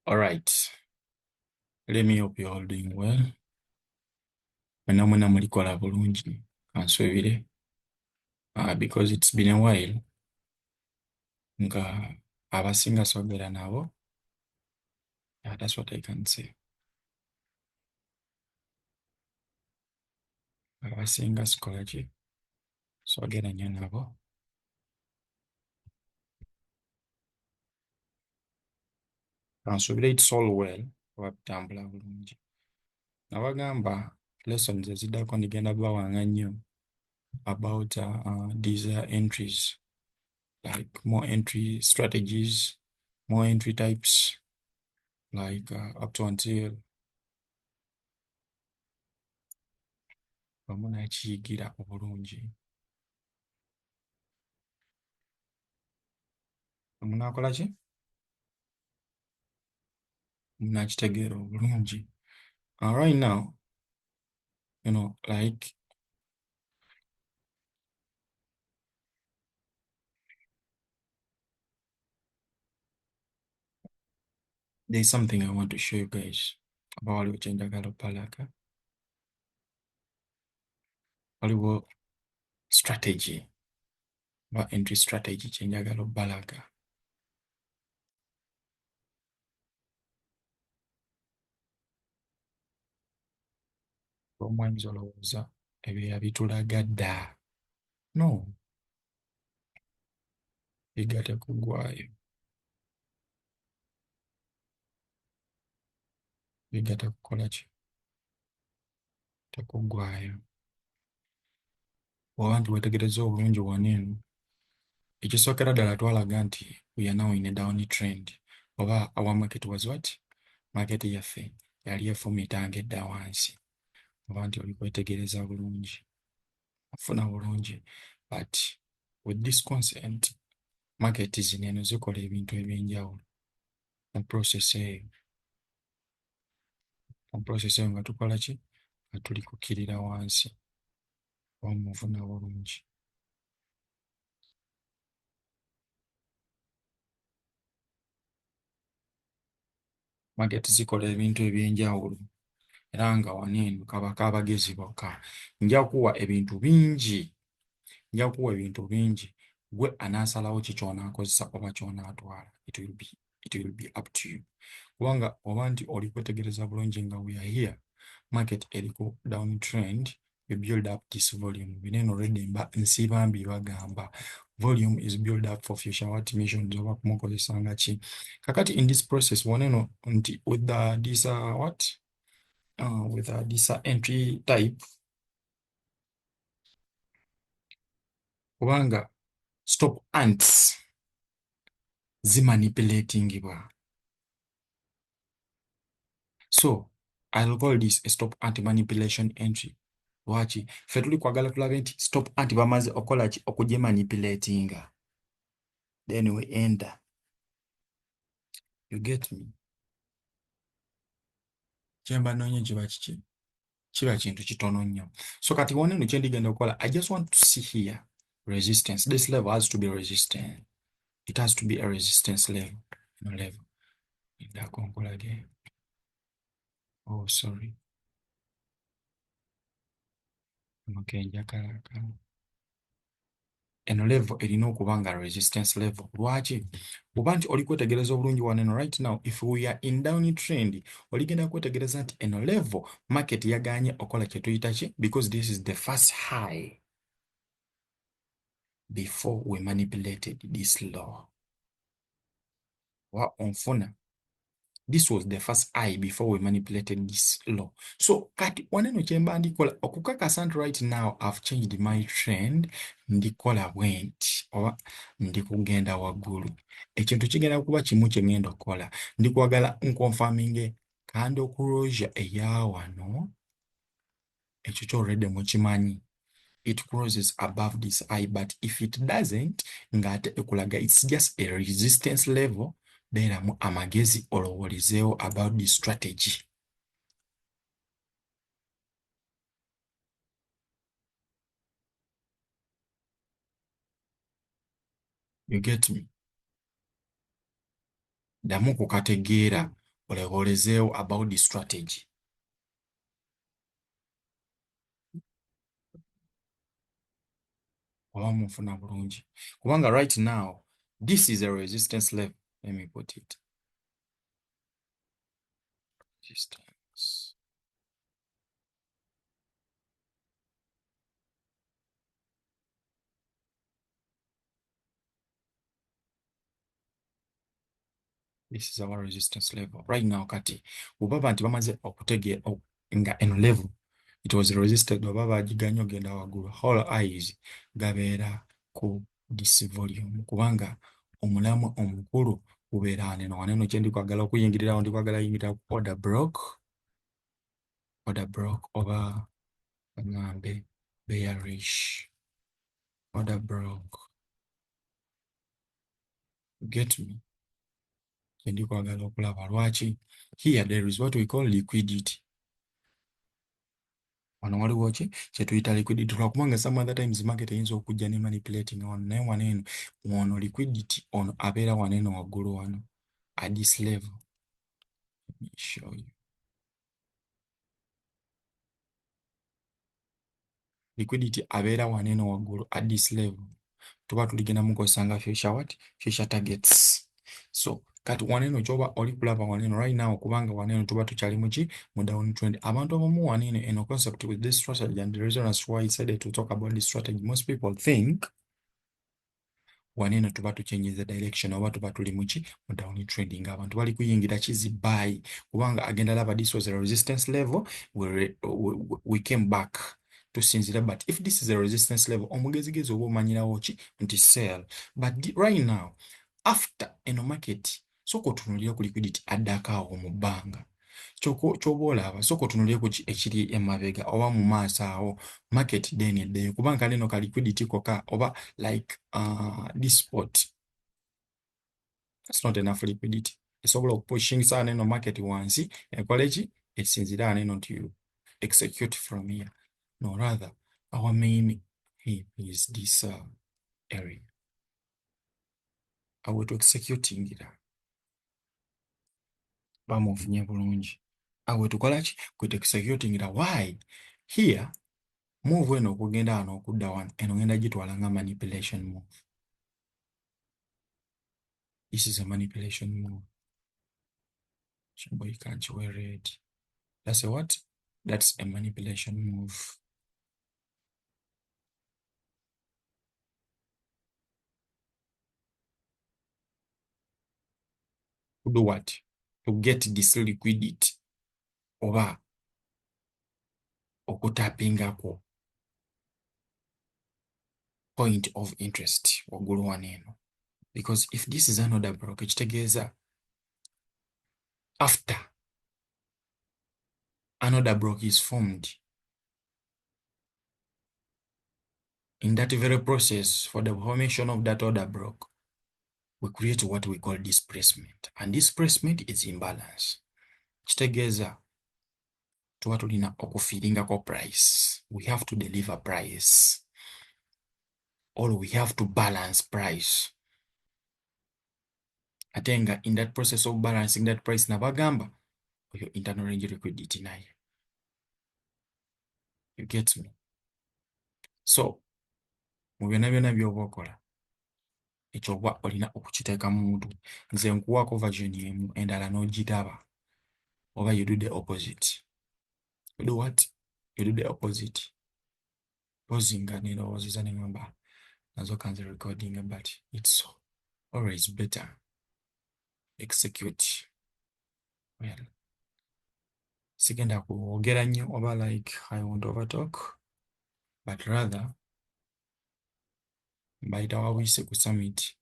All right. Let me hope you're all doing well. Mwena mulikola bulungi. Kanswebire. Because it's been a while. Nga abasinga sogera nabo. That's what I can say. Abasinga sikola ki? Sogera nnyo nabo. Kanswebire it's all well. Wabitambula bulungi. Nabagamba lessons eziddako ndigenda bawanga nnyo about these entries. Like more entry strategies, more entry types, like up to until bamunakiyigira obulungi. Bamunakola ki? Munakitegeera obulungi. Right now, like there's something I want to show you guys about waliwo kyenjagala opalaga. Waliwo strategy, about entry strategy kyenjagala obalaga. Omwanyiza olowooza ebyo yabitulaga dda. No, biga tekuggwaayo. Biga tekukola ki? Tekuggwaayo. Bw'oba nti weetegereza obulungi wano eno, ekisookera ddala twalaga nti we are now in a down trend. Oba our market was what? Market yaffe yali efumitanga edda wansi. Oba nti oli kwetegereza bulungi. Afuna bulungi. But with this consent, market zino eno zikola ebintu eby'enjawulo. Mu process eyo nga tukola ki? Nga tuli kukkirira wansi. Omufuna bulungi. Market zikola ebintu eby'enjawulo. Era nga wano eno kabaka abagezi bokka. Nja kuwa ebintu bingi. Gwe anaasalawo ki ky'onaakozesa oba ky'onaatwala. It will be up to you. Kubanga oba nti oli kwetegereza bulungi nga we are here, market eriko down trend, you build up this volume. Bineno already nsiba mbi bagamba. Volume is build up for future what missions oba kumukozesanga ki. Kakati in this process, waneno nti with this this entry type, kubanga stop ants zimanipulatingibwa. So I'll call this a stop ant manipulation entry. Lwaki ffe tuli kwagala tulabe nti stop ant bamaze okola ki? Okugimanipulatinga. Then we enter. You get me? Kyemba noonye kiba kiki? Kiba kintu kitono nnyo. So kati wano kye ndigenda okukola, I just want to see here resistance. This level has to be resistant. It has to be a resistance level. No level. Again. Oh, sorry. Okay, njakalaka. Eno level erina okuba nga resistance level. Lwaki? Oba nti oli kwetegereza obulungi wano right now, if we are in down trend, oligenda kwetegereza nti eno level market yaganye okola kye tuyita ki? Because this is the first high before we manipulated this low. Wa onfuna. This was the first high before we manipulated this low. So kati waneno kyemba ndikola okukakasa nti right now I've changed my trend, ndikola bwenti oba ndikugenda waggulu. Ekintu kigenda kuba kimu kye ngenda okukola. Ndikwagala nkonfaminge candle closure eya wano. Ekyo kyo already mukimanyi. It closes above this high, but if it doesn't, ngate ekulaga it's just a resistance level. Beeramu amagezi olowoolezeewo about the strategy. You get me? Ddamu kukategeera olewolezeewo about the strategy. Oba munfuna bulungi. Kubanga right now, this is a resistance level. Let me put it. Resistance. This is our resistance level. Right now, kati, ubaba nti bamaze okutege nga eno level, it was resisted, ubaba agiganyo genda wagulu. Whole eyes gabeera ku this volume. Kubanga omulamu omukulu ubeera waneno. Waneno kye ndi kwagala okuyingirirawo, ndi kwagala yingira ku order block oba ngambe bearish. Order block. Get me? Ndi kwagala okulaba lwaki. Here there is what we call liquidity. Wano waliwo ki kye tuyita liquidity. Lwakubanga some other times market eyinza okujja ne manipulating wano, naye waneeno wano liquidity ono abeera waneeno waggulu wano at this level. Let me show you. Liquidity abeera waneeno waggulu at this level. Tuba tuligenda mukozesa nga future targets. So kati waneeno kyoba oli kulaba waneeno right now, kubanga waneeno tuba tukyali mu down trend. Abantu abamu waneeno eno concept with this strategy, and the reason as why I decided to talk about this strategy, most people think waneeno tuba tuchenjiza direction oba tuba tuli mu down trending. Abantu bali kuyingira kizi buy kubanga agenda laba this was a resistance level, we came back tusinzira. But if this is a resistance level, omugezigezi oba omanyirawo ki nti sell. But right now, after eno market, soko tunulira ku liquidity addako awo mu bbanga. Kyoba olaba soko tunulire ku ekiri emabega oba mu maaso awo market then eddeyo, kubanga neno ka liquidity koka oba like this spot, that's not enough liquidity. Esobola okupushingisa neno market wansi ekole ki esinzira neno nti you execute from here. No, rather our main aim is this area. Awo to executing it. Bamufunye bulungi. Awo tukola ki kwe executing it. Why? Here move eno okugenda wano okudda wano eno ngenda gitwala nga manipulation move. This is a manipulation move. Boy, can't wear red. That's a what? That's a manipulation move. To do what? To get this liquidity oba okutapingako point of interest waggulu waneeno. Because if this is another block, ekitegeeza after another block is formed, in that very process for the formation of that other block, we create what we call displacement, and displacement is imbalance. Kitegeeza tuba tulina okufiiringako price. We have to deliver price, or we have to balance price. Ate nga in that process of balancing that price nabagamba oyo internal range liquidity naye. You get me? So mu byonna byonna by'oba okola ekyo oba olina okukiteeka mu muntu. Nze nkuwaako version emu endala n'ogiraba, oba you do the opposite. You do what? You do the opposite. Pozinga nerowoozeza ne ngamba nazo kanze recording, but it's always better execute. Well, sigenda kwogera nnyo oba like I won't overtalk, but rather mbayita wabuyise ku summit